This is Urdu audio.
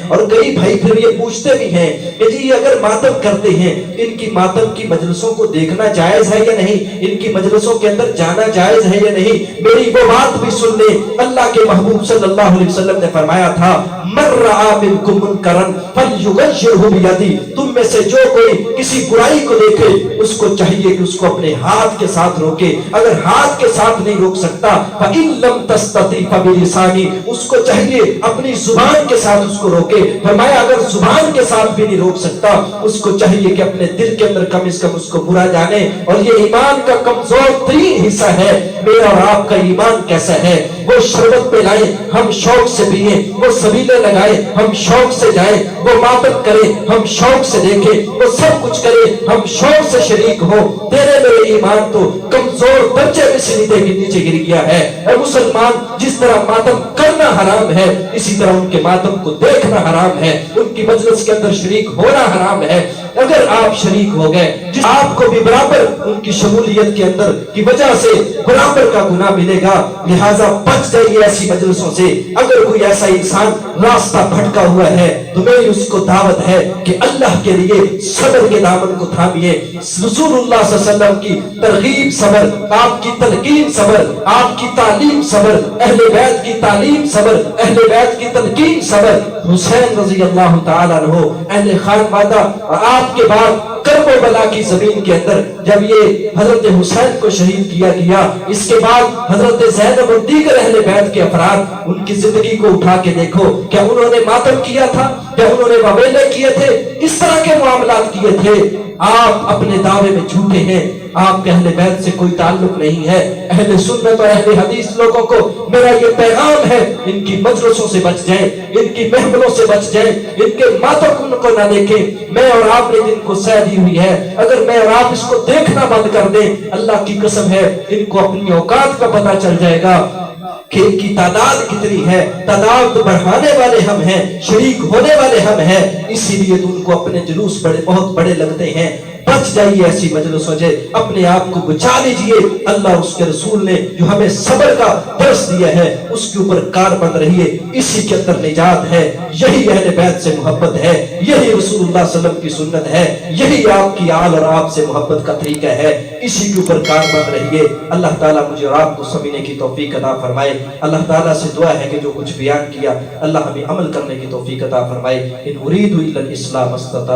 اور کئی بھائی پھر یہ پوچھتے بھی ہیں کہ جی اگر ماتم کرتے ہیں ان کی ماتم کی مجلسوں کو دیکھنا جائز ہے یا نہیں، ان کی مجلسوں کے اندر جانا جائز ہے یا نہیں؟ میری وہ بات بھی سن لیں، اللہ کے محبوب صلی اللہ علیہ وسلم نے فرمایا تھا من رعا منکم منکرا فلیغیرہ بیدی، تم میں سے جو کوئی کسی برائی کو دیکھے اس کو چاہیے کہ اس کو اپنے ہاتھ کے ساتھ روکے، اگر ہاتھ کے ساتھ نہیں روک سکتا فَإِن لَمْ تَسْتَطِعْ فَبِلِسَانِهِ، اس کو چاہیے اپنی زبان کے ساتھ اس کو روکے۔ فرمایا اگر زبان کے ساتھ بھی نہیں روک سکتا اس کو چاہیے کہ اپنے دل کے اندر کم از کم اس کو برا جانے۔ اور یہ ایمان کا کمزور ترین حصہ ہے۔ میرا اور آپ کا ایمان کیسا ہے؟ وہ شربت پہ لائیں ہم شوق سے پیئیں، وہ سبیلے لگائیں ہم شوق سے جائیں، وہ ماتم کریں ہم شوق سے دیکھیں، وہ سب کچھ کریں ہم شوق سے شریک ہو۔ تیرے میرے ایمان تو کمزور درجے میں سے نیچے گر گیا ہے۔ اے مسلمان، جس طرح ماتم کرنا حرام ہے اسی طرح ان کے ماتم کو دیکھنا حرام ہے، ان کی مجلس کے اندر شریک ہونا حرام ہے۔ اگر آپ شریک ہو گئے جس آپ کو بھی برابر ان کی شمولیت کے اندر کی وجہ سے برابر کا گناہ ملے گا، لہٰذا بچ جائیے ایسی مجلسوں سے۔ اگر کوئی ایسا انسان راستہ بھٹکا ہوا ہے تو میری اس کو دعوت ہے کہ اللہ کے لیے صبر کے دامن کو تھامیے۔ رسول اللہ صلی اللہ علیہ وسلم کی ترغیب صبر، آپ کی تلقین صبر، آپ کی تعلیم صبر، اہل بیت کی تعلیم صبر، اہل بیت کی تلقین صبر۔ حسین رضی اللہ تعالیٰ عنہ اہل خانوادہ آپ کے بعد کرب و بلا کی زمین کے اندر جب یہ حضرت حسین کو شہید کیا گیا، اس کے بعد حضرت زینب اور دیگر اہل بیت کے افراد ان کی زندگی کو اٹھا کے دیکھو، کیا انہوں نے ماتم کیا تھا؟ کیا انہوں نے وبیلے کیے تھے؟ کس طرح کے معاملات کیے تھے؟ آپ اپنے دعوے میں جھوٹے ہیں، آپ کے اہل بیت سے کوئی تعلق نہیں ہے۔ اہل سنت اور اہل حدیث لوگوں کو میرا یہ پیغام ہے، ان کی مجلسوں سے بچ جائیں، ان کی محفلوں سے بچ جائیں، ان کے ماتم کو نہ دیکھیں۔ میں اور آپ نے جن کو سہ دی ہوئی ہے، اگر میں اور آپ اس کو دیکھنا بند کر دیں، اللہ کی قسم ہے ان کو اپنی اوقات کا پتہ چل جائے گا کہ ان کی تعداد کتنی ہے۔ تعداد بڑھانے والے ہم ہیں، شریک ہونے والے ہم ہیں، اسی لیے تو ان کو اپنے جلوس بہت بڑے لگتے ہیں۔ بچ جائیے ایسی مجلسوں سے، اپنے آپ کو بچا لیجئے۔ اللہ اس کے رسول نے جو ہمیں صبر کا درس دیا ہے اس کے اوپر کاربند رہیے، اسی کے اندر نجات ہے۔ یہی اہل بیت سے محبت ہے، یہی رسول اللہ صلی اللہ علیہ وسلم کی سنت ہے، یہی آپ کی آل اور آپ سے محبت کا طریقہ ہے، اسی کے اوپر کاربند رہیے۔ اللہ تعالیٰ مجھے اور آپ کو سمجھنے کی توفیق عطا فرمائے۔ اللہ تعالیٰ سے دعا ہے کہ جو کچھ بیان کیا اللہ ہمیں عمل کرنے کی توفیق عطا فرمائے۔ ان اريد الا الاصلاح ما استطعت۔